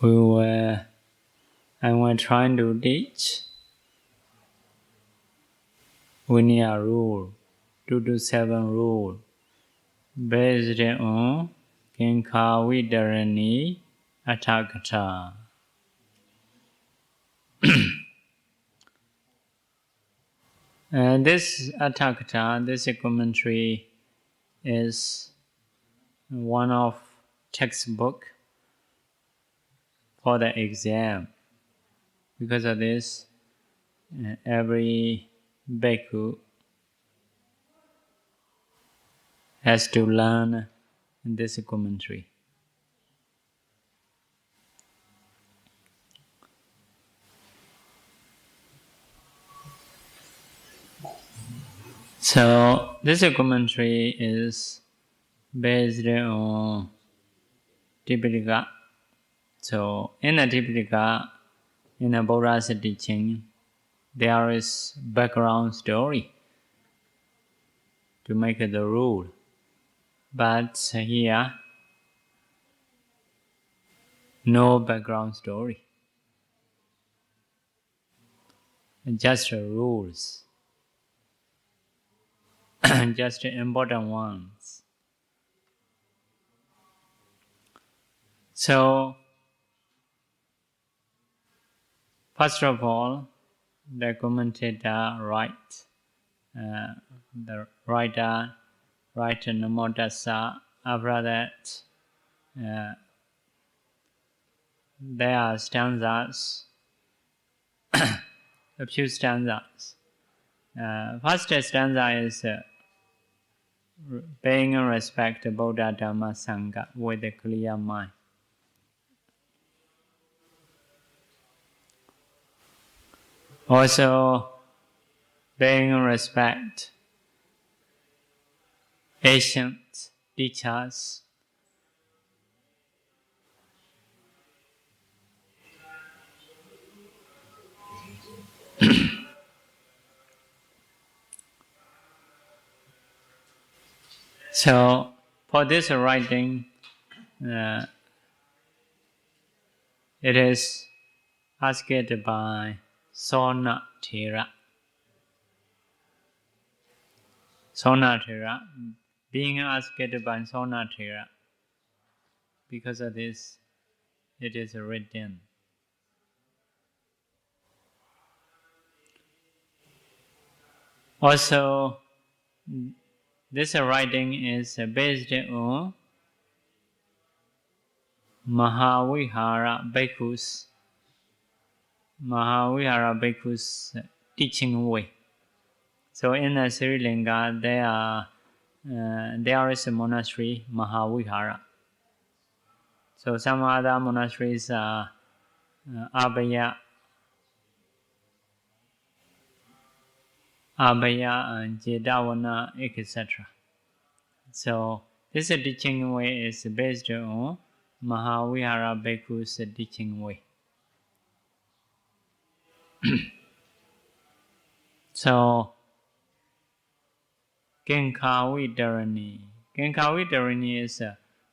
I was trying to teach Vinaya rule, 227 rule, based on Kaṅkhāvitaraṇī Atthakatha. This Atthakatha, this commentary, is one of textbook for the exam. Because of this, every bhikkhu has to learn this commentary. So this commentary is based on Tipiṭaka. So in the Tipiṭaka, in the Buddha's teaching, there is background story to make the rule. But here, no background story. Just rules. Just important ones. So, first of all, the commentator writes, the writer writes Namo Tassa. After that, there are stanzas, a few stanzas. First stanza is paying respect to Buddha, Dhamma, Sangha with a clear mind. Also, paying respect ancient teachers. So, for this writing, it is asked by Sonatira. Sonatira, being asked by Sonatira. Because of this, it is written. Also, this writing is based on Mahavihara Bhikkhu's teaching way. So in Sri Lanka, there is a monastery, Mahavihara. So some other monasteries are Abhaya and Jedavana, etc. So this teaching way is based on Mahavihara Bhikkhu's teaching way. So Kaṅkhāvitaraṇī. Kaṅkhāvitaraṇī is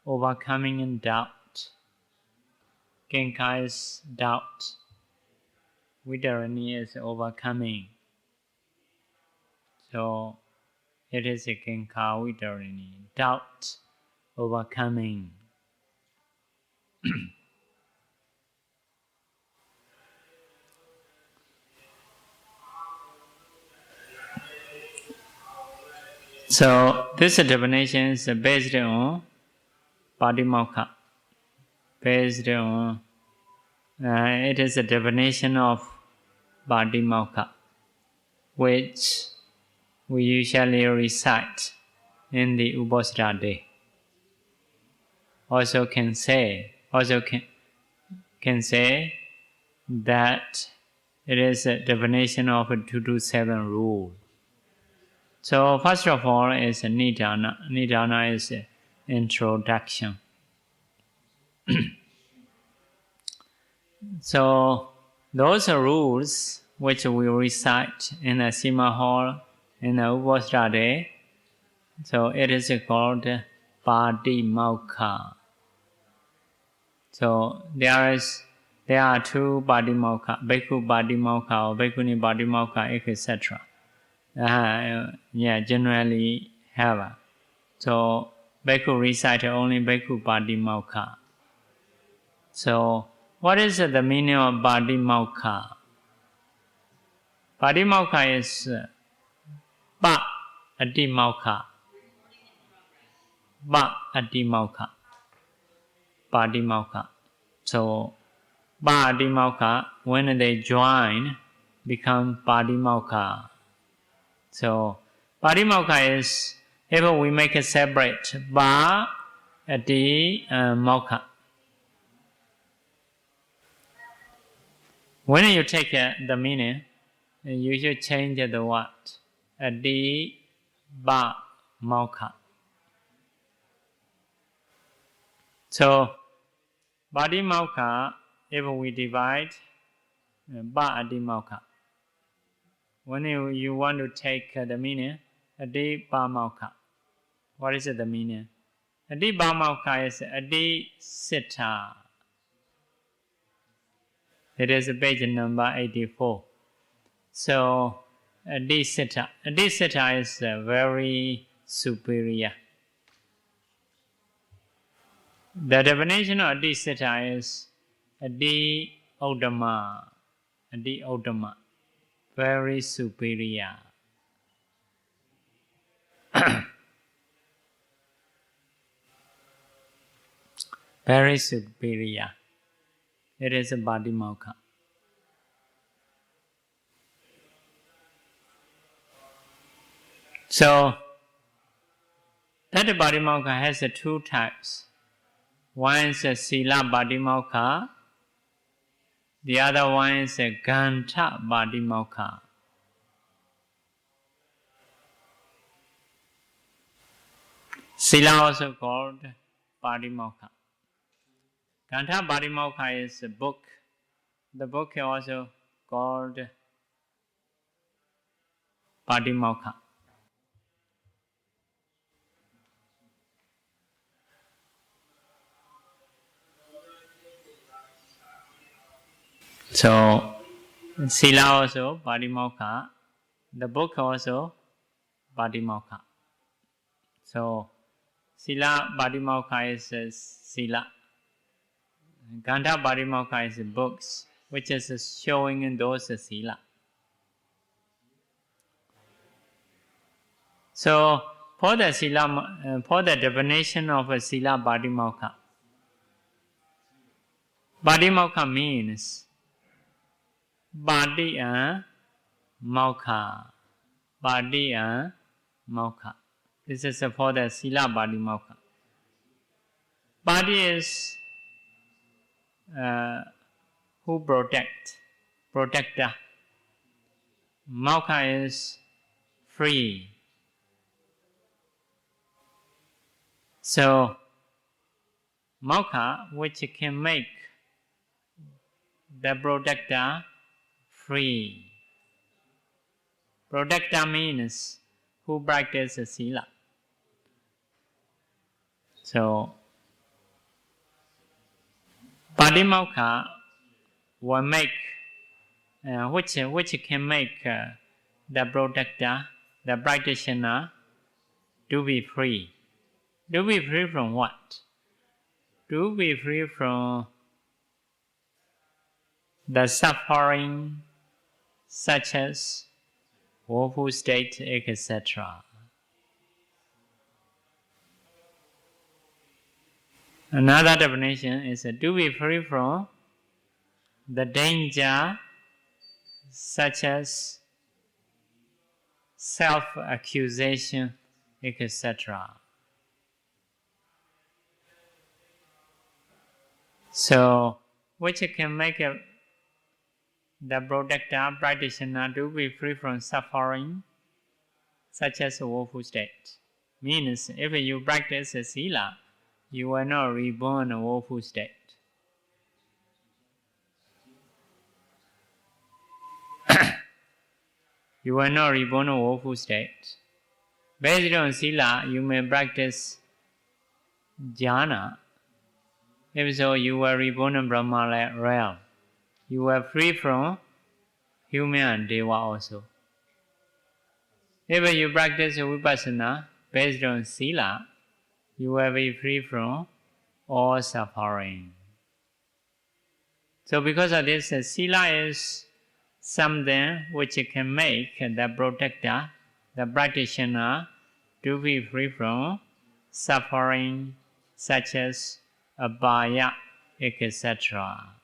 overcoming doubt. Kaṅkhā is doubt. Vitaraṇī is overcoming. So it is a Kaṅkhāvitaraṇī, doubt, overcoming. So this definition is based on Pāṭimokkhā. Based on it is a definition of Pāṭimokkhā, which we usually recite in the Uposatha day. Also can say that it is a definition of a 227 rule. So first of all is Nidana. Nidana is introduction. So those rules which we recite in the Sima Hall, in the Uposatha day, so it is called Pāṭimokkhā. So there are two Pāṭimokkha, Bhikkhu Pāṭimokkha or Bhikkhuni Pāṭimokkha, etc. Generally have. So Bhikkhu recite only Bhikkhu Pāṭimokkha. So what is the meaning of Pāṭimokkha? Pāṭimokkha is Pa-ati-mokkha. Pa-ati-mokkha. Pāṭimokkha. So Pa-ati-mokkha, when they join, become Pāṭimokkha. So Pāṭimokkha is, if we make it separate, Pa-ati-mokkha. When you take the meaning, you should change the word. Ati-ba-mokkha. So Pāṭimokkha, if we divide, Pa-ati-mokkha. When you want to take the meaning, Ati-ba-mokkha. What is the meaning? Ati-ba-mokkha is Ati-siddha. It is page number 84. So Ati-siddha. Ati-siddha is very superior. The definition of Ati-siddha is Ati-uttama. Ati-uttama. Very superior. Very superior. It is a Pāṭimokkha. So that Pāṭimokkha has two types. One is a Sila Pāṭimokkha. The other one is a Gantha Pāṭimokkha. Sila also called Pāṭimokkha. Gantha Pāṭimokkha is a book. The book is also called Pāṭimokkha. So Sila also Pāṭimokkha. The book also Pāṭimokkha. So Sila Pāṭimokkha is Sila. Gantha Pāṭimokkha is books, which is showing those Sila. So for the definition of a Sila Pāṭimokkha, Pāṭimokkha means Pāṭi and Mokkha. Pāṭi and Mokkha. This is for the Sila Pāṭimokkha. Pāṭi is who protector. Mokkha is free. So Mokkha, which can make the protector free. Protector means who practices Sila. So Pāṭimokkha will make, which can make the protector, the practitioner, to be free. To be free from what? To be free from the suffering such as woeful state, etc. Another definition is to be free from the danger such as self-accusation, etc. So, which can make the protector, practitioner to be free from suffering such as a woeful state. Means if you practice a Sila, you will not reborn a woeful state. You will not reborn a woeful state. Based on Sila, you may practice jhana. If so, you were reborn in Brahma realm. You were free from human and deva also. If you practice vipassana based on sila, you will be free from all suffering. So because of this, sila is something which can make the protector, the practitioner, to be free from suffering such as abhaya, etc.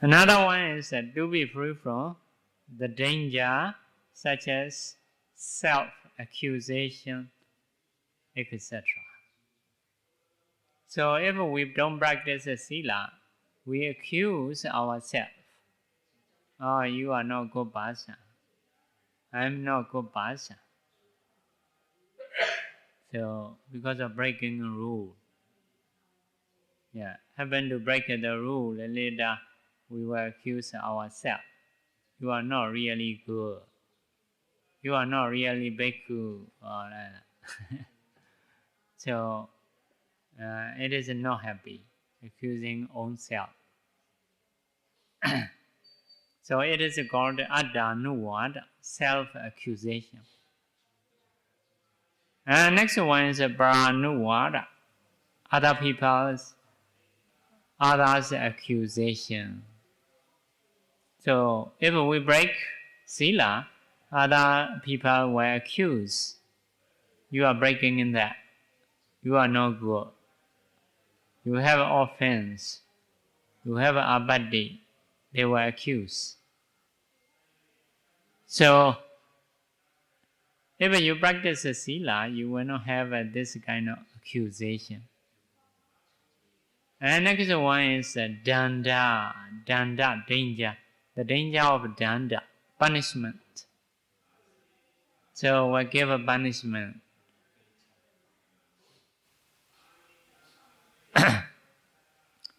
Another one is to be free from the danger such as self-accusation, etc. So if we don't practice sila, we accuse ourselves. Oh, you are not good person. I'm not good person. So because of breaking a rule, happen to break the rule, later we will accuse ourselves. You are not really good. You are not really bhikkhu. So it is not happy, accusing own self. So it is called addanuvada, self-accusation. And next one is paranuvada, others' accusation. So if we break sila, other people will accuse. You are breaking in that. You are not good. You have offense. You have abadi. They will accuse. So if you practice sila, you will not have this kind of accusation. And next one is danda, danger. The danger of danda, punishment. So we give a punishment.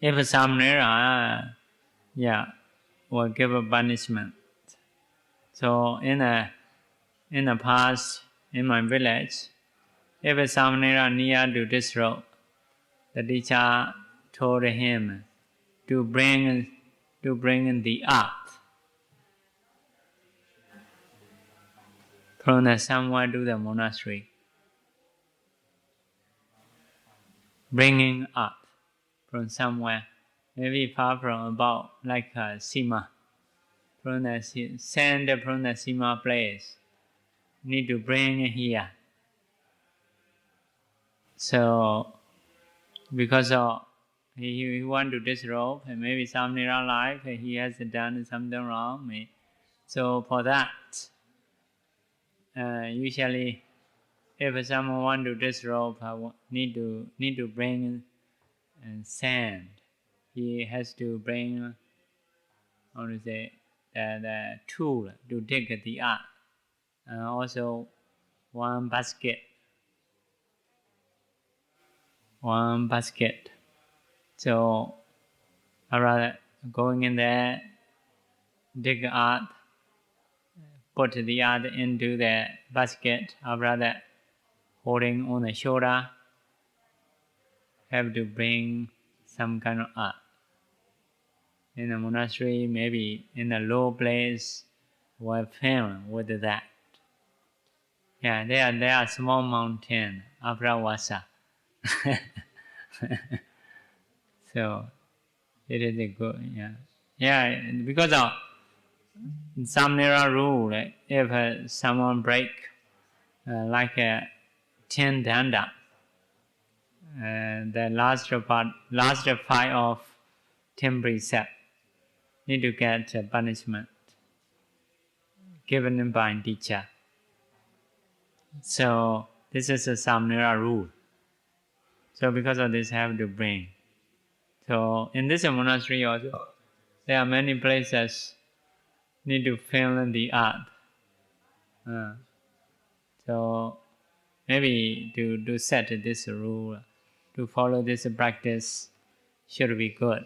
If samnera, will give a punishment. So in the past, in my village, if a samnera near to this road, the teacher told him to bring the earth from somewhere to the monastery. Bringing earth from somewhere, maybe far from about like Sima, from the sand from the Sima place, need to bring here. So because of he want to disrobe, and maybe some in our life he has done something wrong. So for that, usually, if someone want to disrobe, need to bring sand. He has to bring, the tool to dig the earth, and also one basket. So, rather going in there, dig earth, put the earth into the basket, or rather holding on the shoulder, have to bring some kind of earth. In a monastery, maybe in a low place, we're filled with that. There are small mountains, Abravasa. So it is a good, because of some narrow rule, if someone break like 10 danda, the last 5 of 10 precepts need to get punishment given by teacher. So this is a samnera rule. So because of this, have to bring. So in this monastery also, there are many places need to fill in the earth. So maybe to set this rule, to follow this practice, should be good.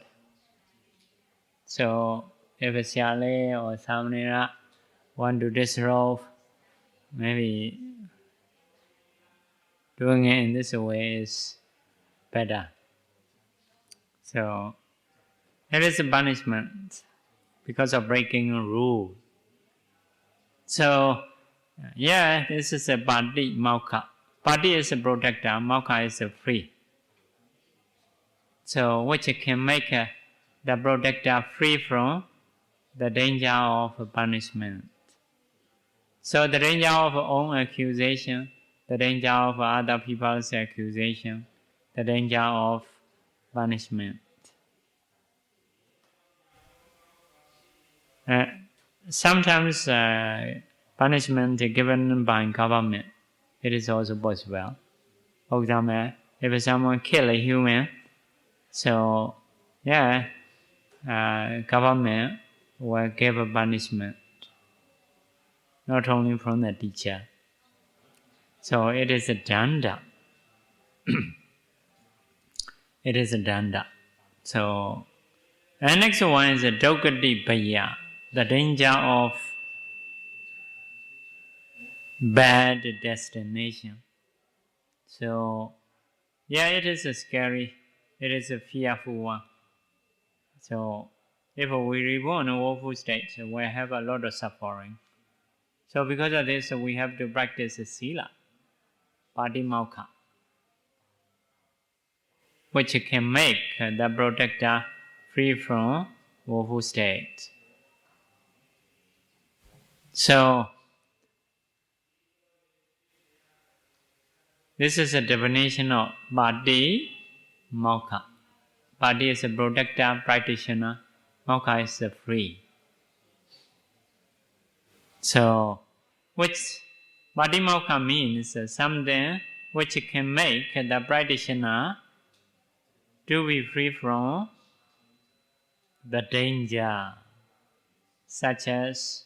So if a Siale or Samnera want to disrobe, maybe doing it in this way is better. So, it is a punishment because of breaking a rule. So, yeah, this is a Pāḷi Mokkha. Pāḷi is a protector, Mokkha is a free. So, which can make the protector free from the danger of punishment. So, the danger of own accusation, the danger of other people's accusation, the danger of punishment. Sometimes punishment given by government, it is also possible. For example, if someone kill a human, so yeah, government will give a punishment, not only from the teacher. So it is a danda. It is a danda. So, and next one is a dukkati bhaya, the danger of bad destination. So, yeah, it is a scary, it is a fearful one. So, if we reborn in a woeful state, we have a lot of suffering. So, because of this, we have to practice sila, Pāḷi Mokkha, which can make the protector free from woeful state. So, this is a definition of Pāḷi Mokkha. Pāḷi is a protector, practitioner. Mokkha is a free. So, which Pāḷi Mokkha means something which can make the practitioner to be free from the danger, such as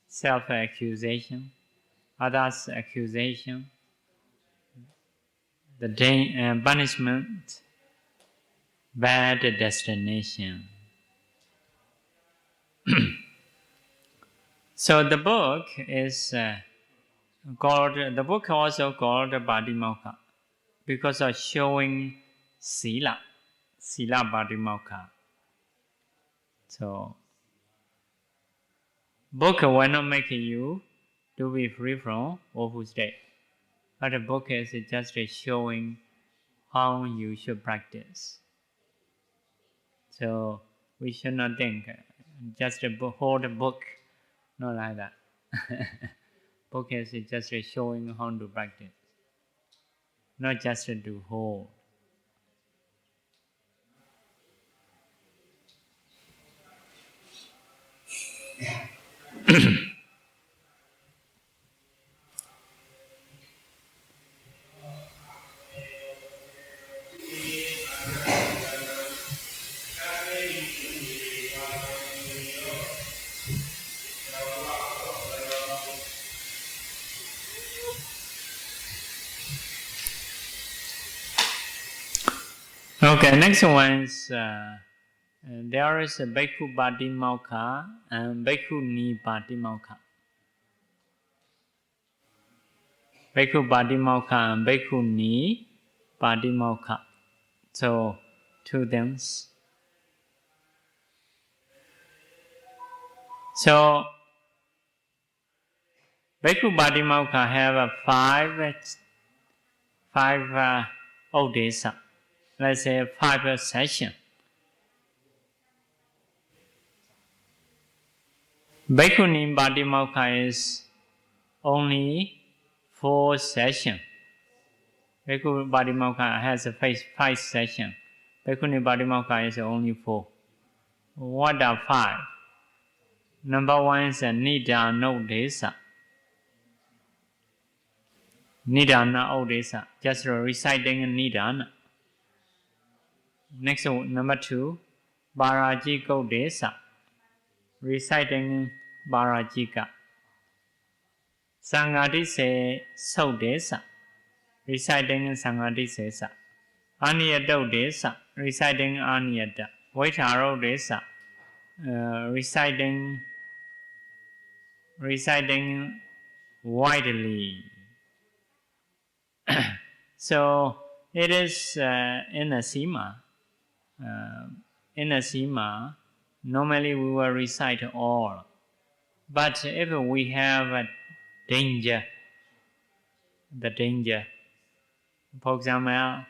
self-accusation, others' accusation, the punishment, bad destination. So the book is the book also called Pāḷi Mokkha because of showing sila Pāḷi Mokkha. So, book will not make you to be free from woeful state, but the book is just showing how you should practice. So, we should not think just hold a book, not like that. Book is just showing how to practice, not just to hold. Okay, next one is there is a Bhikkhu Pāṭi Mokkha and Bhikkhuni Pāṭi Mokkha. Bhikkhu Pāṭi Mokkha and Bhikkhuni Pāṭi Mokkha. So, two things. So, Bhikkhu Pāṭi Mokkha have five Udesa. Let's say 5 sessions. Bhikkhuni Pāṭi Mokkha is only 4 sessions. Bhikkhu Pāṭi Mokkha has 5 sessions. Bhikkhuni Pāṭi Mokkha is only 4. What are 5? Number 1 is Nidana Udesa. Nidana Udesa, just reciting Nidana. Next, number 2, Parajika Udesa, reciting Parajika. Sanghadise Saudesa, reciting Sanghadisesa. Aniyata Udesa, reciting Aniyata. Vaitara Udesa, reciting widely. So it is in the Sima. In the Sima, normally we will recite all. But if we have a danger, the danger, for example,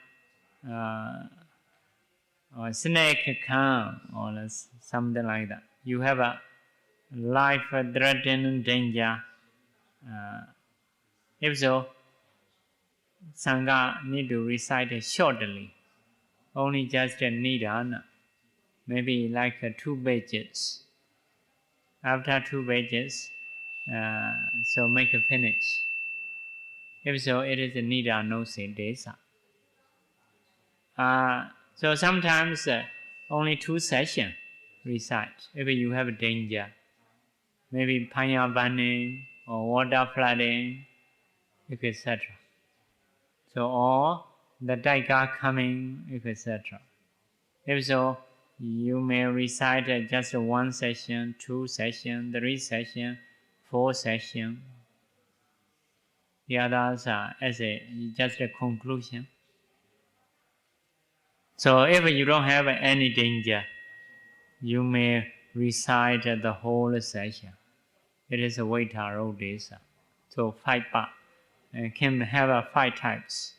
or snake come or something like that, you have a life-threatening danger. If so, Sangha need to recite shortly, only just a nidana, maybe like 2 pages. After 2 pages, so make a finish. If so, it is a nidanosi desa. So sometimes only 2 sessions recite. If you have a danger, maybe fire burning or water flooding, etc. So or the daika coming, etc. If so, you may recite just 1 session, 2 sessions, 3 sessions, 4 sessions. The others are as just a conclusion. So if you don't have any danger, you may recite the whole session. It is a Vaitaro Desa. So 5 parts. Can have 5 types.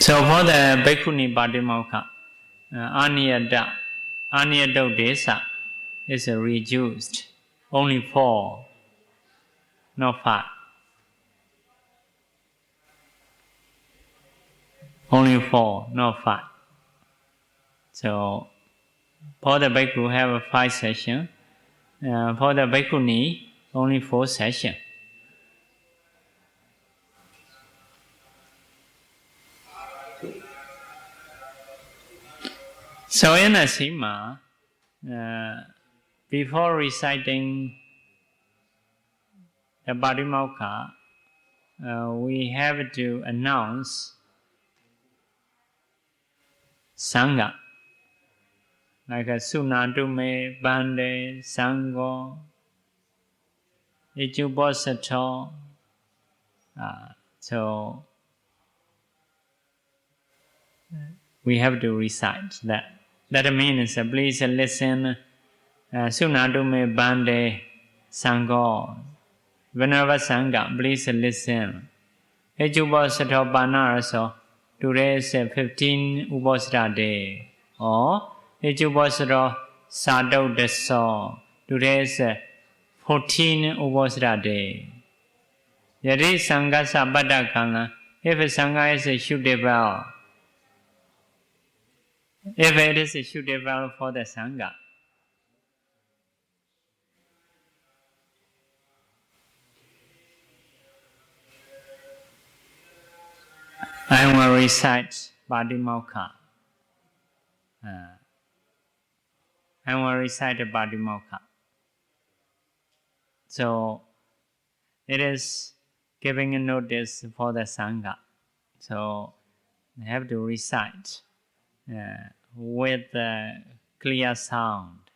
So for the Bhikkhuni Patimokkha, Aniyada Desa is reduced. Only 4, not 5. Only 4, not 5. So for the Bhikkhu have 5 sessions. For the Bhikkhuni, only 4 sessions. So in a Sima, before reciting the Patimokkha, we have to announce Sangha, like a Sunatume, Bande, Sango, Ichubosato. So we have to recite that. That means please listen. Sunatume Bande Sango. Whenever Sangha, please listen. Ichubosato Bana so today is 15 Ubosita day. Or Ichubosato Sadau Deso. Today is 14 Ubosita day. Yadi Sangha Sabada Kala. If Sangha is suitable, if it is suitable for the Sangha, I will recite Patimokkha. I will recite Patimokkha. So it is giving a notice for the Sangha. So I have to recite with clear sound,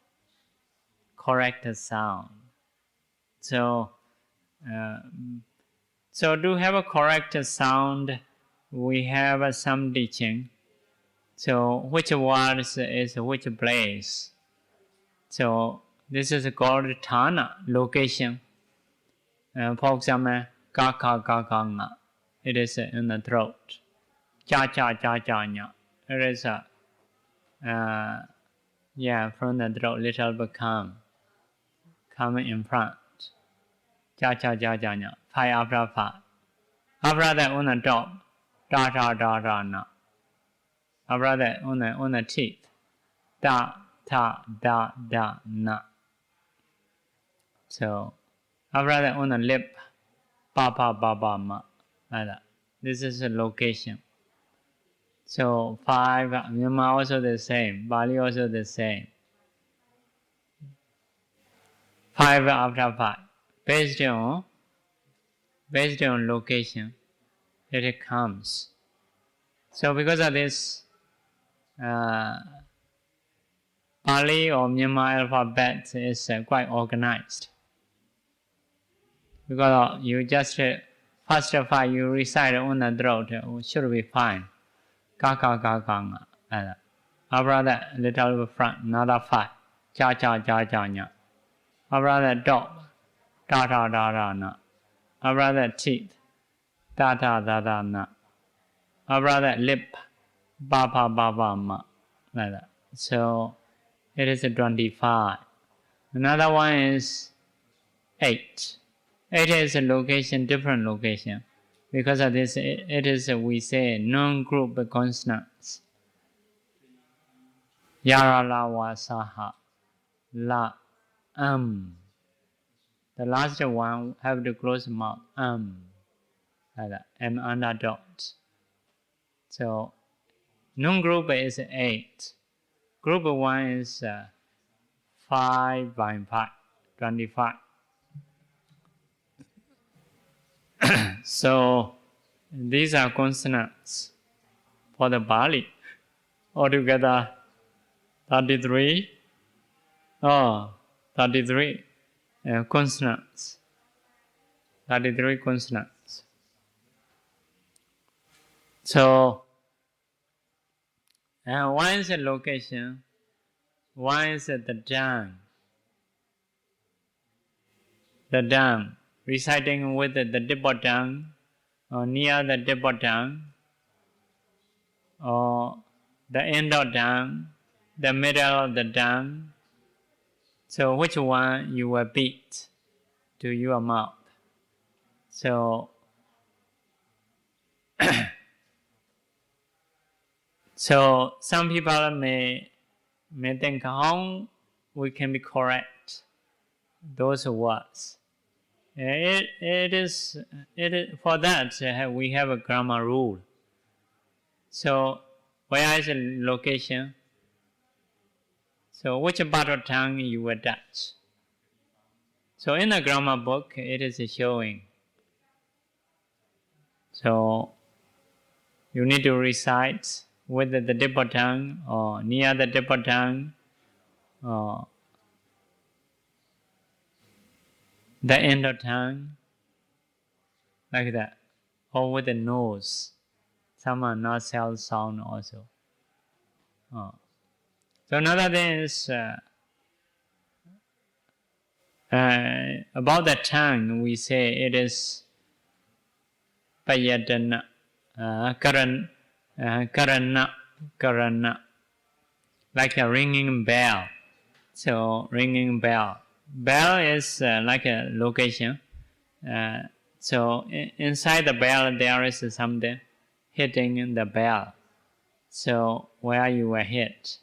correct sound. So to have a correct sound, we have some teaching. So which words is which place? So this is called Thana, location. For example, Kaṅkhāvitaraṇī. It is in the throat. Cha cha cha cha nya. It is from the throat, little bit coming in front. Cha cha cha cha nya. 5 after 5. After that on the top, da da da da na. After that on the teeth, da ta da da na. So after that on the lip, pa pa pa pa ma. Like that. This is a location. So 5, Myanmar also the same, Pāḷi also the same. 5 after 5, based on location, it comes. So because of this, Pāļi or Myanmar alphabet is quite organized. Because you just, first of all, you recite on the throat, should be fine. Kaṅkhāvitaraṇī. After that, little front, another 5. Cha cha cha cha nya. After that, dog. Da da da da na. After that, teeth. Da da da da na. After that, lip. Ba ba ba ba ma. Like that. So, it is 25. Another one is 8. 8 is a location, different location. Because of this, it is, we say, non-group consonants. Yara la wa saha. La. The last one have to close mouth. Like that. M under dot. So, non-group is 8. Group 1 is 5 by 5, 25. So, these are consonants for the Pāļi. Altogether, 33. 33 consonants. 33 consonants. So, one is a location, one is the tongue. The tongue, reciting with the tip of tongue, or near the tip of tongue, or the end of tongue, the middle of the tongue. So which one you will beat to your mouth? So, so some people may think how we can be correct those words. It is for that we have a grammar rule. So where is the location? So which part of tongue you will touch? So in the grammar book it is showing. So you need to recite with the tip of tongue or near the tip of tongue or the end of tongue, like that, or with the nose. Some are nasal sound also. So another thing is about the tongue. We say it is payatana, karana, like a ringing bell. So ringing bell. Bell is like a location. So inside the bell there is something hitting the bell. So where you were hit.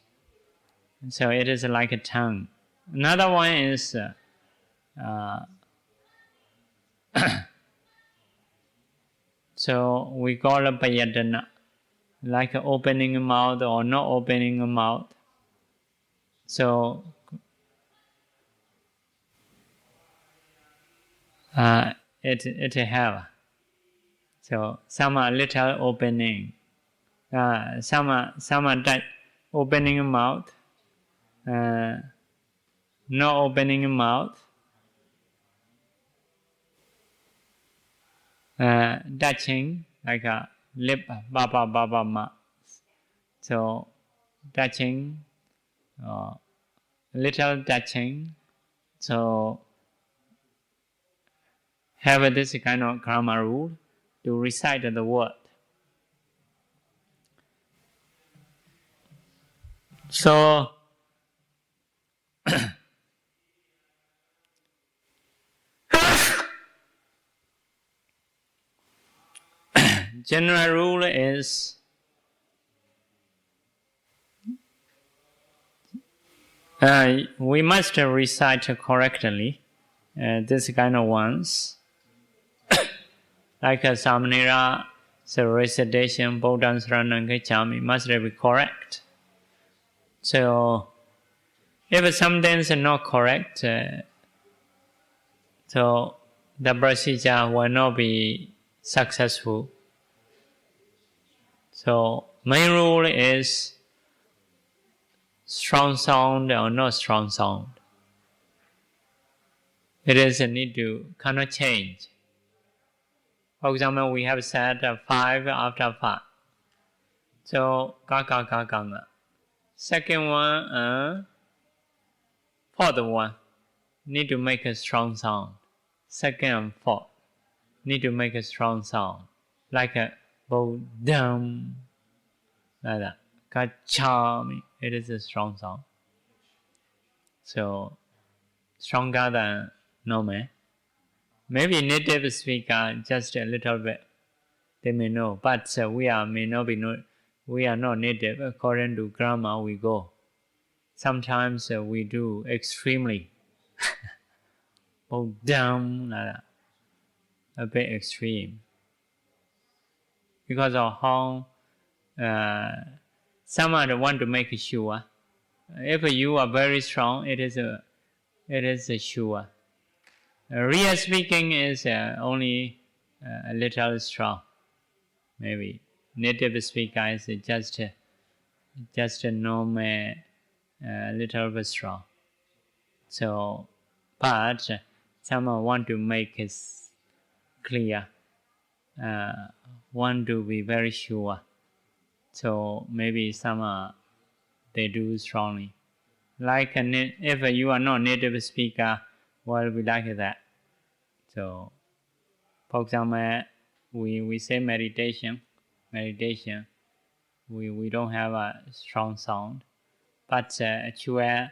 So it is like a tongue. Another one is so we call it payatana, like opening mouth or not opening mouth. So it have. So some are little opening, some are tight opening mouth, no opening mouth, touching like a lip, baba baba ma. So touching, little touching. So have this kind of grammar rule to recite the word. So general rule is we must recite correctly this kind of ones. Like a Samanera, so recitation, Bodhan Saranam Gacchami must be correct. So, if something is not correct, so the procedure will not be successful. So, main rule is strong sound or not strong sound. It is a need to cannot change. For example, we have said 5 after 5. So, ga ga ga ga ga. Second one, fourth one, need to make a strong sound. Second and fourth, need to make a strong sound. Like a bo dum, like that. Ka-cha-mi. It is a strong sound. So, stronger than normal. Maybe native speaker just a little bit, they may know, but we are not native. According to grammar, we go. Sometimes we do extremely, oh down, like that. A bit extreme, because of how someone want to make sure. If you are very strong, it is a sure. Real speaking is only a little strong. Maybe native speaker is just a normal, little bit strong. So, but someone want to make it clear, want to be very sure. So maybe some they do strongly. Like if you are not native speaker, will be like that. So, for example, we say meditation, we don't have a strong sound. But actually,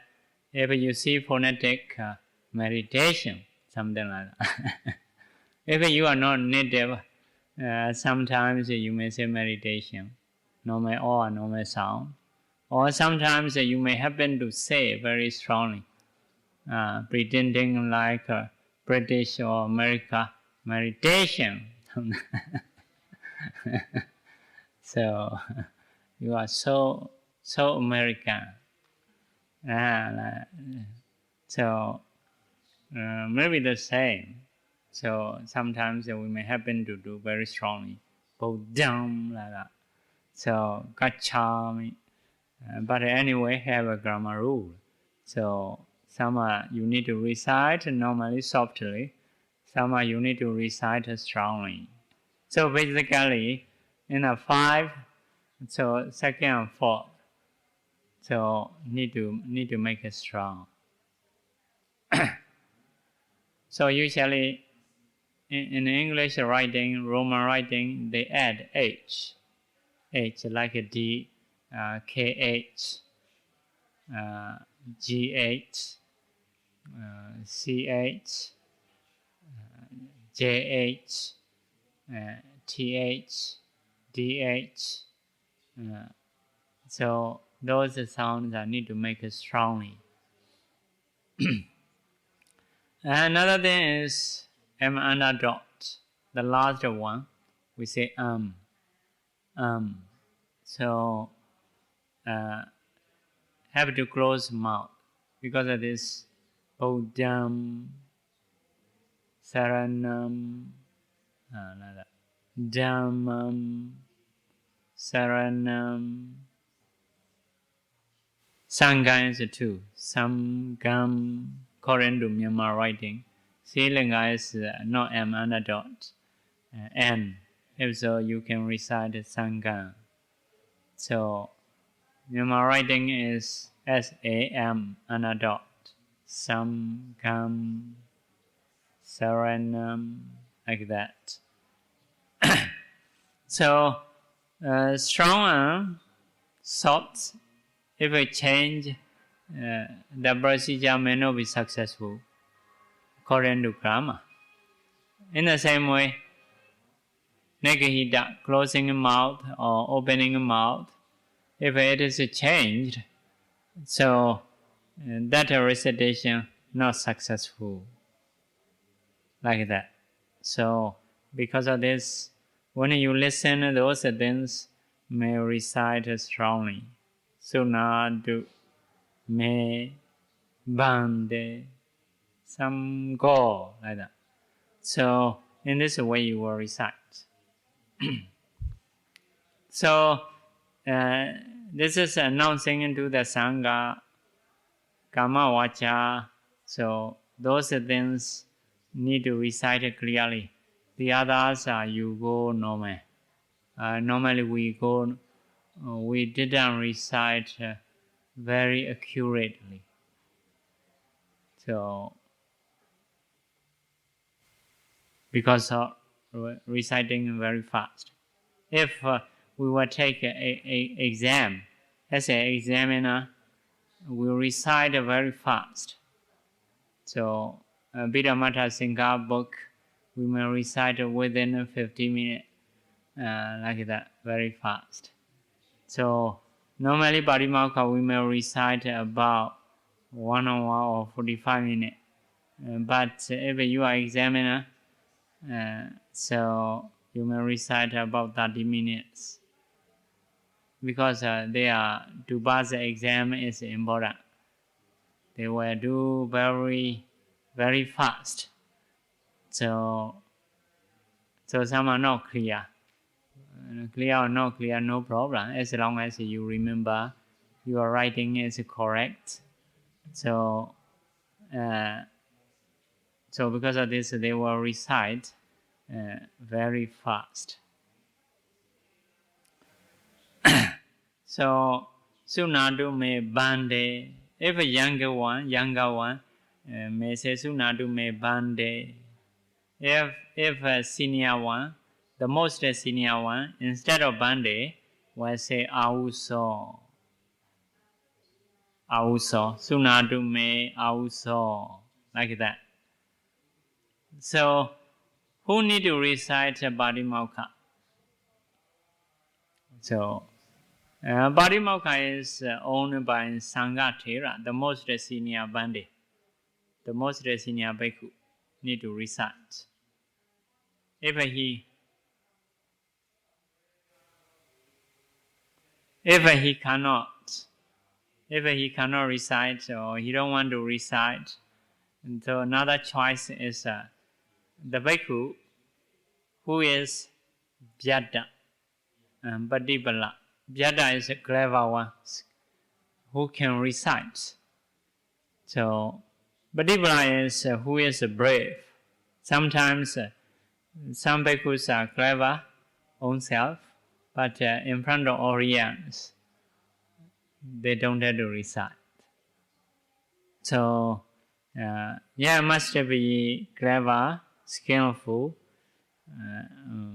if you see phonetic meditation, something like that. If you are not native, sometimes you may say meditation, normal sound. Or sometimes you may happen to say very strongly, pretending like British or America meditation. So you are so American. So maybe the same. So sometimes we may happen to do very strongly, go down like that. So ka-cha-mi. But anyway, have a grammar rule. So some you need to recite normally softly, some you need to recite strongly. So basically, in a 5, so second and fourth, so need to make it strong. So usually in English writing, Roman writing, they add H like a D, KH, GH, CH, JH, TH, DH. So those sounds I need to make it strongly. Another thing is M under dot. The last one, we say So have to close mouth because of this Bodham, Saranam, Dhammam, Saranam. Sangha is 2. Samgam, according to Myanmar writing. Sri Lanka is not M under dot, N. If so, you can recite Sangha. So, Myanmar writing is SAM under dot. Samgam, Saranam, like that. So, strong, soft. If we change, the procedure may not be successful, according to grammar. In the same way, Nekahita, closing mouth or opening mouth, if it is changed, so that recitation not successful, like that. So, because of this, when you listen, those things may recite strongly. Sunadu, me, bande, some go, like that. So, in this way you will recite. So, This is announcing into the Sangha, Kama Vacha. So those things need to recite clearly. The others you go normal. Normally we didn't recite very accurately. So because of reciting very fast. If we will take a exam, as an examiner, we recite very fast. So Bidamata Singha book, we may recite within 50 minutes, like that, very fast. So normally Parimokha we may recite about 1 hour or 45 minutes. But if you are examiner, so you may recite about 30 minutes. Because they are to pass the exam is important. They will do very, very fast. So some are not clear. Clear or not clear, no problem. As long as you remember your writing is correct. So because of this, they will recite very fast. So Sunadu me bande. If a younger one may say Sunadu me bande. If a senior one, the most senior one, instead of bande, will say auso. Auso. Sunadu me auso. Like that. So who need to recite Parimokha? So Parimokha is owned by Sangha Thera, the most senior Bande, the most senior Bhikkhu, need to recite. If he cannot recite or he don't want to recite, and so another choice is the Bhikkhu who is Vyada and Padibala. Vyada is a clever one who can recite. So Padibala is who is brave. Sometimes some bhikkhus are clever own self, but in front of audience, they don't have to recite. So must be clever, skillful,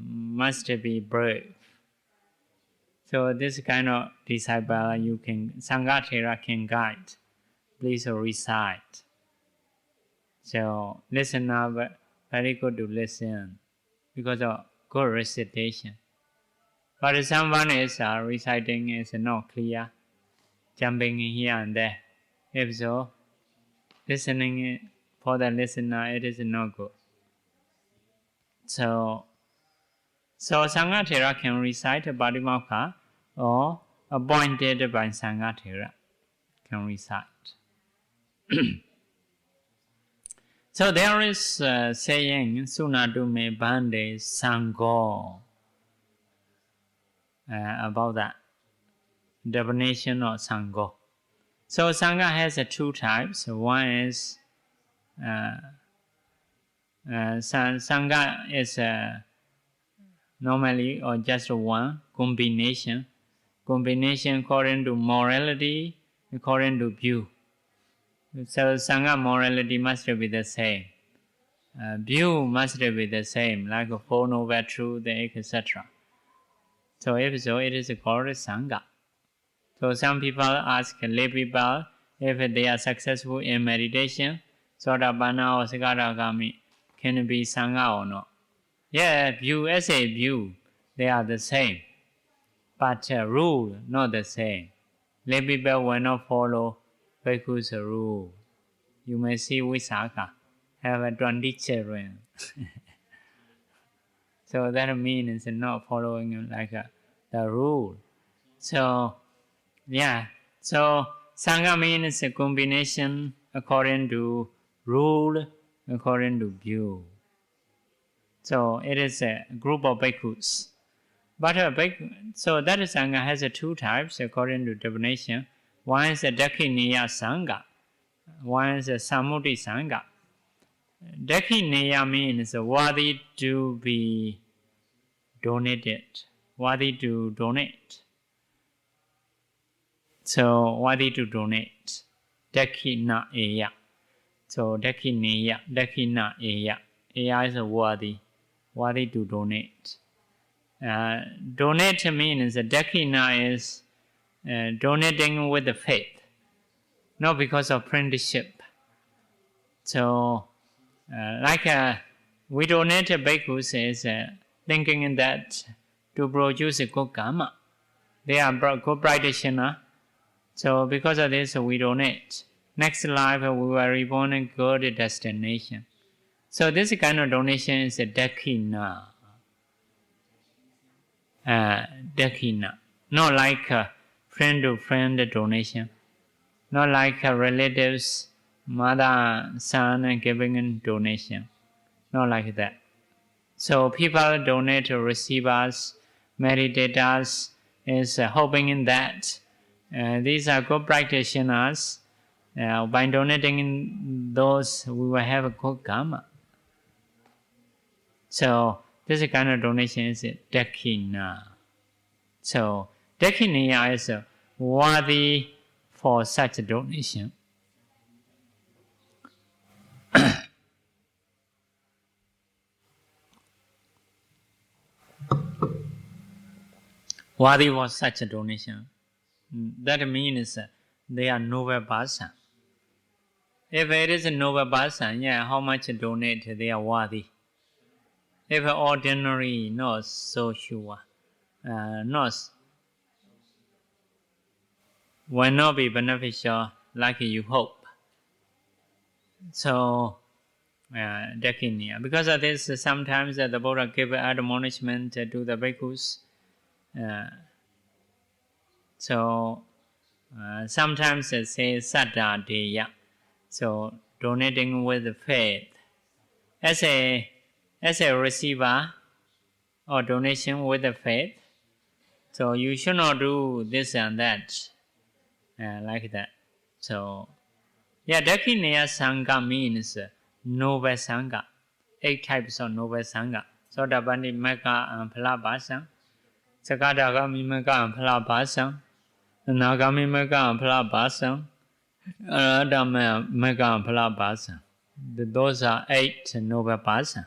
must be brave. So this kind of disciple Sangha Thera can guide. Please recite. So listen up, very good to listen because of good recitation. But if someone is reciting is not clear, jumping here and there. If so, listening for the listener, it is not good. So Sangha Thera can recite Parimokha or appointed by Sangha Thera can recite. So there is saying Sunadu me bande Sangho about that definition of Sangho. So Sangha has two types. One is Sangha is normally or just one combination according to morality, according to view. So Sangha morality must be the same. View must be the same, like Four Noble Truth, etc. So if so, it is called Sangha. So some people ask lay people if they are successful in meditation, Sotapanna or Sakadagami, can it be Sangha or not? Yeah, view as a view, they are the same. But rule, not the same. Lay people will not follow Bhikkhu's rule. You may see Visakha have 20 children. So that means not following like the rule. So Sangha means a combination according to rule, according to view. So it is a group of bhikkhus But so that Sangha has two types according to definition. One is a Dakkhiniya Sangha. One is a Sammuti Sangha. Dakkhiniya means worthy to be donated. Worthy to donate. So, worthy to donate. Dakkhina Eya. So, Dakkhiniya, Dakkhina Eya. Eya is worthy. Worthy to donate. Donate means Dakkhina is donating with the faith, not because of friendship. So, we donate a bhikkhus is thinking that to produce a good karma. They are good practitioners. So, because of this, we donate. Next life, we will reborn in good destination. So, this kind of donation is a Dakkhina. Dakkhina. Not like friend-to-friend donation. Not like relatives, mother, son giving a donation. Not like that. So people donate to receivers, meditators, is hoping in that these are good practitioners. By donating in those, we will have a good karma. So this kind of donation is Dakkhina. So Dakkhiniya is worthy for such a donation. Worthy for such a donation. That means they are noble person. If it is a noble person, how much donate, they are worthy. If ordinary, not so sure. Will not be beneficial like you hope. So, Dakkhiniya. Because of this, sometimes the Buddha give admonishment to the bhikkhus. Sometimes it says Saddha Deya. So, donating with faith. As a receiver or donation with the faith, so you should not do this and that, like that. So, Dakkhiniya Sangha means noble Sangha. 8 types of noble Sangha. Sotapanni Magga and Phalabhasam. Sakadagami Magga and Phalabhasam. Nagami Magga and Phalabhasam. Arahata Magga and Phalabhasam. Those are 8 noble Bhasam.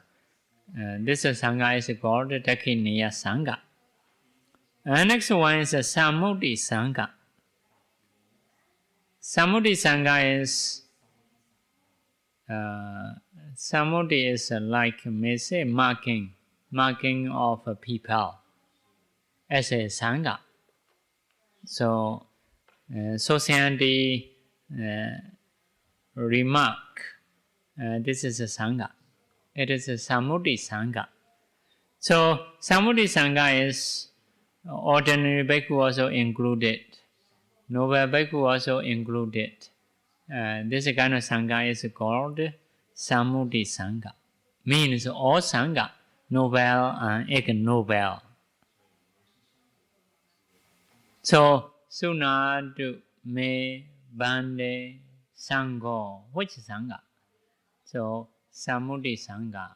This Sangha is called Dakkhiniya Sangha. Next one is Sammuti Sangha. Sammuti Sangha is like, may say, marking of people as a Sangha. So, society remark, this is a Sangha. It is a Sammuti Sangha. So, Sammuti Sangha is ordinary bhikkhu also included. Noble bhikkhu also included. This kind of Sangha is called Sammuti Sangha. Means all Sangha, noble and ignoble. So, Sunadu Me Bande Sangho. Which Sangha? So, Sammuti Sangha.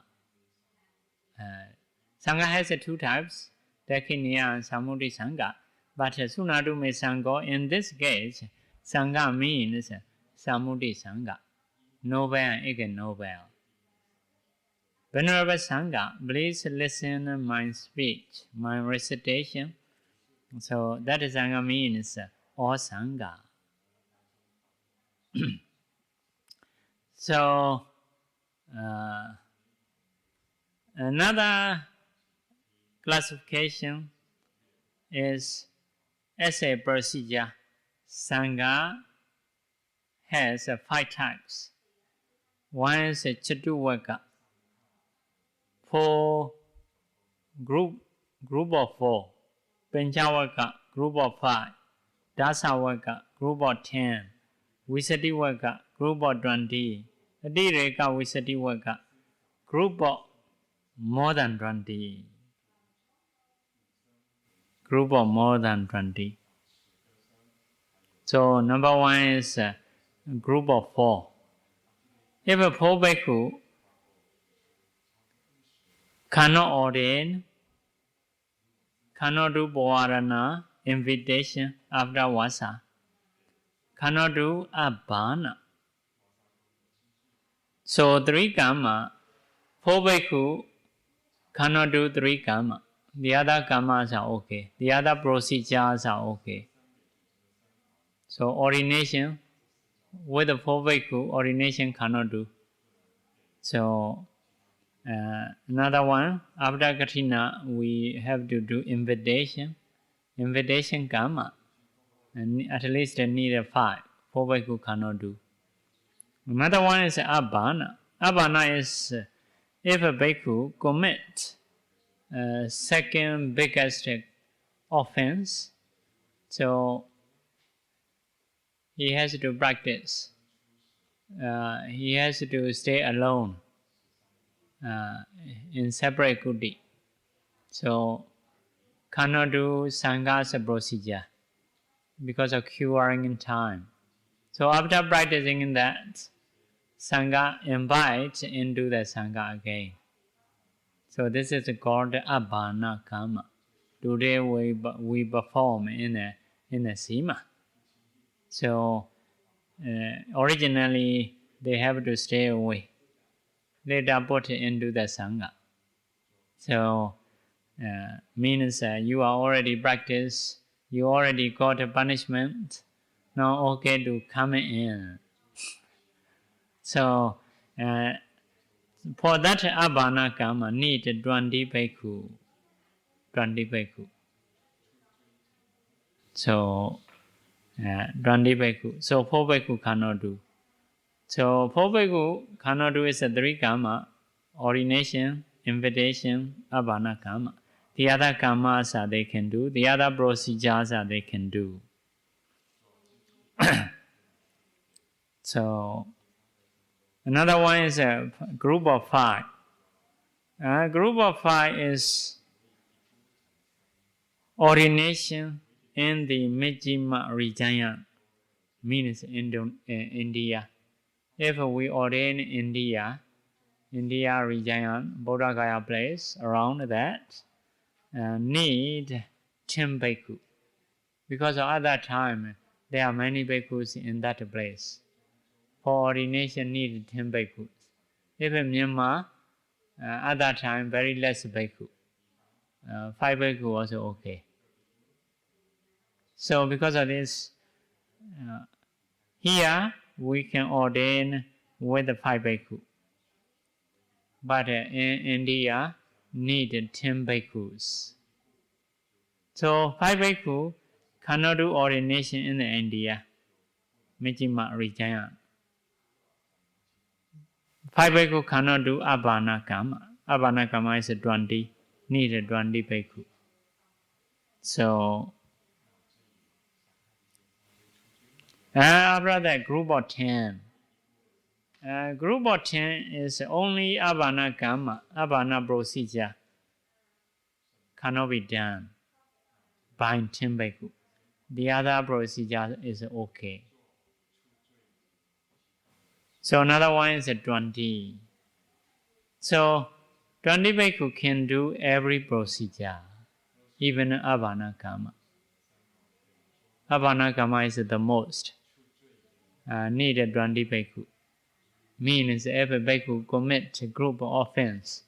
Sangha has 2 types, Dakkhiniya and Sammuti Sangha. But Sunadu Me Sangho, in this case, Sangha means Sammuti Sangha, noble and ignoble. Venerable Sangha, please listen my speech, my recitation. So that Sangha means all Sangha. So, another classification is as a procedure. Sangha has 5 types. One is a Chatuvaka, 4 group of 4. Panchavaka, group of 5. Dasavaka, group of 10. Visativaka, group of 20. Adireka Visativaka, group of more than 20. group of more than 20. So number 1 is a group of 4. If a 4 bhikkhu cannot ordain, cannot do Pavarana, invitation after Vasa, cannot do Abhana. So 3 karma, 4 bhikkhu cannot do 3 karma. The other karmas are okay. The other procedures are okay. So ordination, with the 4 bhikkhu, ordination cannot do. So another one, after Kathina, we have to do invitation. Invitation karma. And at least they need 5. 4 bhikkhu cannot do. Another one is Abhana. Abhana is if a bhikkhu commits second biggest offense, so he has to practice. He has to stay alone in separate kuti. So cannot do Sangha's procedure because of curing in time. So after practicing in that, Sangha invites into the Sangha again. So this is called Abhana karma. Today we perform in a Sima. So originally they have to stay away. Later put into the Sangha. So means you are already practiced, you already got a punishment, now okay to come in. So for that Abhana karma need 20 bhikkhu. 20 bhikkhu. So 20 bhikkhu. So 4 bhikkhu cannot do. So 4 bhikkhu cannot do is 3 karma, ordination, invitation, Abhana karma. The other karmas they can do. The other procedures they can do. So another one is a group of 5. Group of 5 is ordination in the Majjhima region, means India. If we ordain India region, Bodha Gaya place, around that, need 10 bhikkhu. Because at that time, there are many bhikkhus in that place. For ordination, need 10 bhikkhus. If in Myanmar, at that time, very less bhikkhu. 5 bhikkhu also okay. So because of this, here we can ordain with the 5 bhikkhu. But in India, need 10 bhikkhus. So 5 bhikkhu cannot do ordination in India, Majjhima region. 5 bhikkhu cannot do Abhana karma. Abhana karma is 20, need 20 bhikkhu. So after that, group of 10. Group of 10 is only Abhana karma, Abhana procedure cannot be done by 10 bhikkhu. The other procedure is okay. So another one is 20. So 20 bhikkhu can do every procedure, even Abhana karma. Abhana karma is the most. Need 20 bhikkhu. Means if a bhikkhu commits a group offense,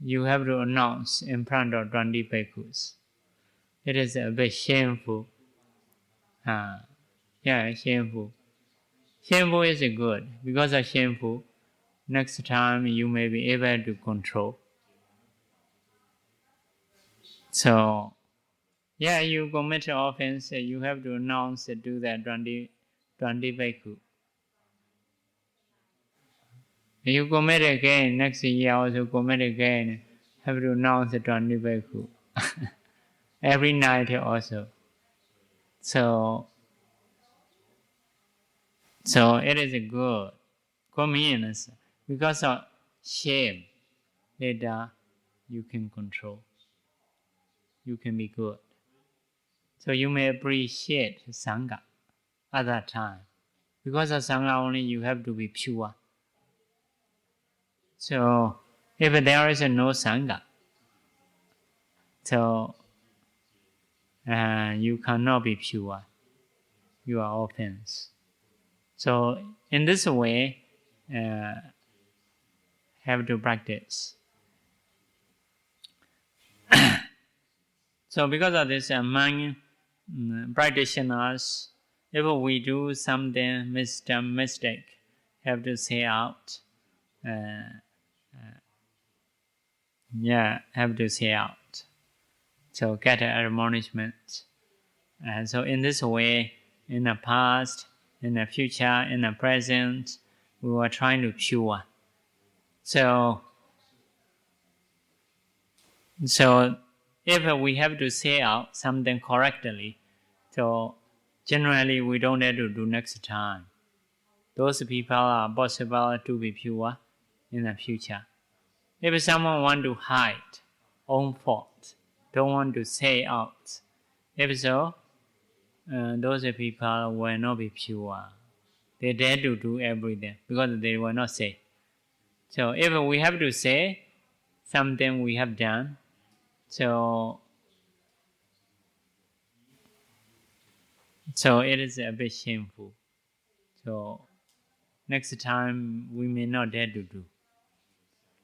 you have to announce in front of 20 bhikkhus. It is a bit shameful. Shameful. Shameful is good. Because of shameful, next time you may be able to control. So, you commit an offense, you have to announce to that 20 bhikkhu. You commit again, next year also commit again, have to announce 20 bhikkhu. Every night also. So it is good. Convenience. Because of shame, later you can control. You can be good. So you may appreciate Sangha at that time. Because of Sangha only you have to be pure. So if there is no Sangha, so you cannot be pure. You are offense. So in this way, have to practice. So because of this, among practitioners, if we do something mistake, have to say out. Have to say out. So get admonishment. And so in this way, in the past, in the future, in the present, we were trying to pure. So if we have to say out something correctly, so generally we don't have to do next time. Those people are possible to be pure in the future. If someone want to hide own fault, don't want to say out, if so, those people will not be pure. They dare to do everything because they will not say. So if we have to say something we have done, so it is a bit shameful. So next time we may not dare to do.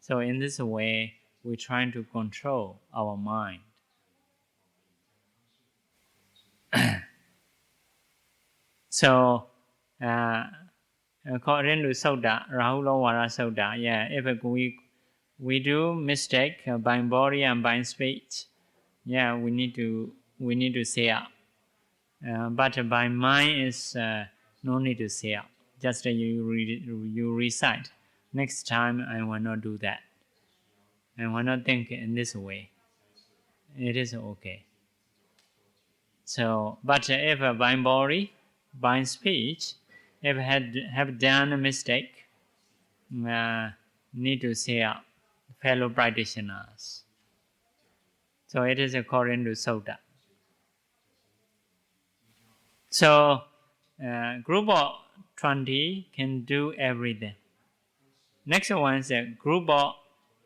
So in this way, we're trying to control our mind. So according to Sutta, Rahula Sutta, if we do mistake by body and by speech, we need to say out. But by mind is no need to say out. Just you recite. Next time I will not do that. I will not think in this way. It is okay. So, but if by body, by speech, if have done a mistake, need to say out. Fellow practitioners. So it is according to Sutta. So group of 20 can do everything. Next one is a group of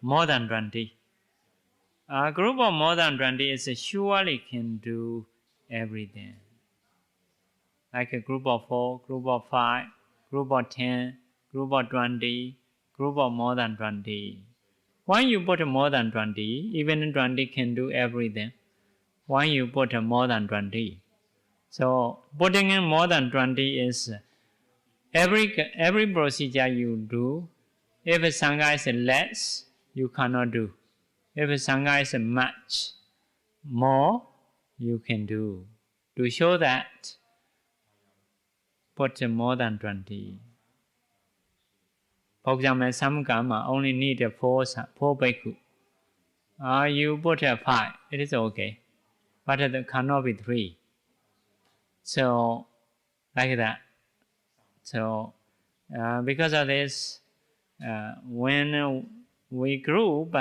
more than 20. A group of more than 20 is surely can do everything. Like a group of 4, group of 5, group of 10, group of 20, group of more than 20. When you put more than 20, even 20 can do everything. When you put more than 20. So putting in more than 20 is every procedure you do. If Sangha is less, you cannot do. If Sangha is much more, you can do. To show that, put more than 20. For example, some karma only need 4 bhikkhu. You put 5, it is okay. But it cannot be 3. So, like that. So, because of this, when we group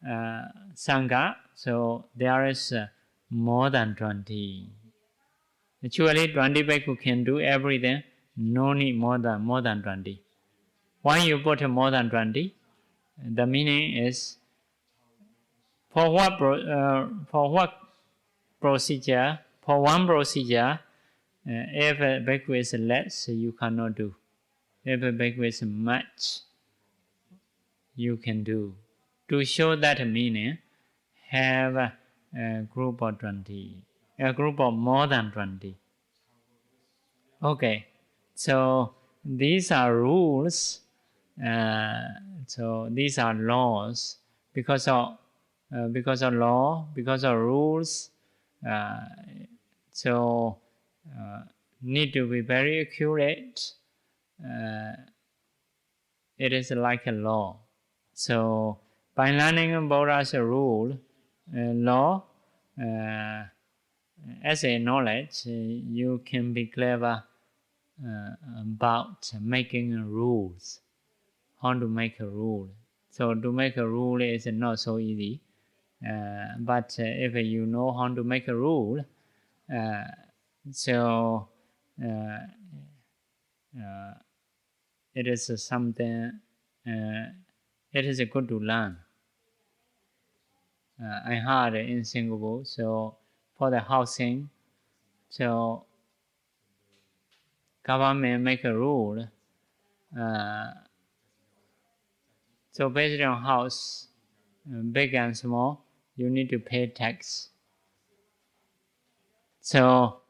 Sangha, so there is more than 20. Actually, 20 bhikkhu can do everything. No need more than 20. When you put more than 20, the meaning is for what procedure, for one procedure, if a bhikkhu is less, you cannot do. If a bhikkhu is much, you can do. To show that meaning, have a group of 20, a group of more than 20. Okay, so these are rules. So these are laws. Because of law, because of rules, so need to be very accurate. It is like a law. So by learning Buddha's rule, law, as a knowledge, you can be clever about making rules. How to make a rule. So to make a rule is not so easy. But if you know how to make a rule, So it is something. It is good to learn. I heard in Singapore. So for the housing, so government make a rule. So based on house, big and small, you need to pay tax. So,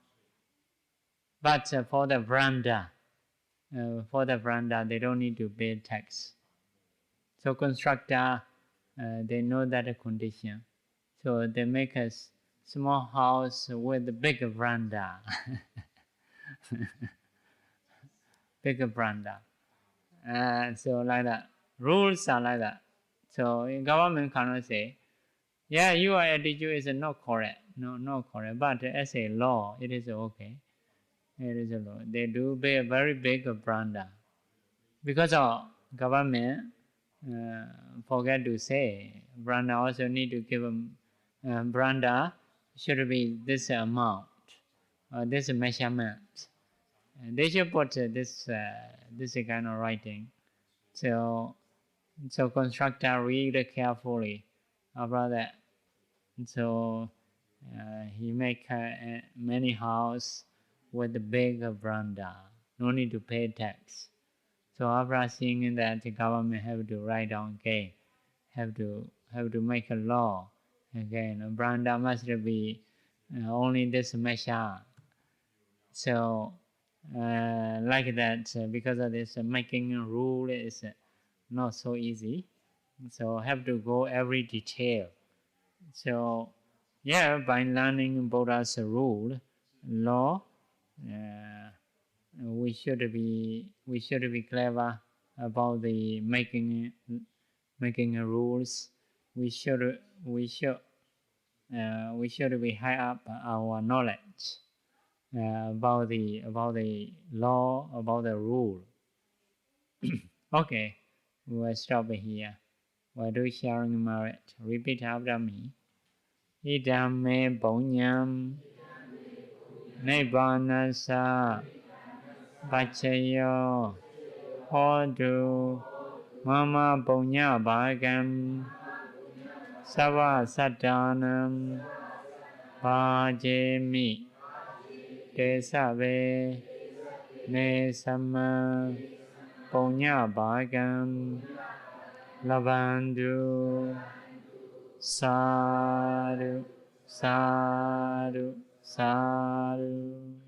but for the veranda, they don't need to pay tax. So constructor, they know that condition. So they make a small house with a big veranda. Big veranda. So like that. Rules are like that. So government cannot say, yeah, your attitude is not correct. No, not correct. But as a law, it is okay. It is a law. They do a very big veranda. Because of government, forget to say, veranda also need to give them, veranda should be this amount, this measurement. They should put this kind of writing. So constructor read carefully about that. So he make many house with a big veranda. No need to pay tax. So after seeing that, the government have to write down again, have to make a law again. A veranda must be only this measure. So like that, because of this, making a rule is not so easy. So have to go every detail. So yeah, by learning Buddha's rule, law, we should be clever about the making rules. We should be high up our knowledge about the law, about the rule. Okay, we'll stop here. We'll do sharing merit. Repeat after me. Idam me punyam nibbanasa pachayo hodu mama punya bhagam sava sadanam bhajemi tesave ne sama punya bhagam labandu. Sadhu, sadhu, sadhu.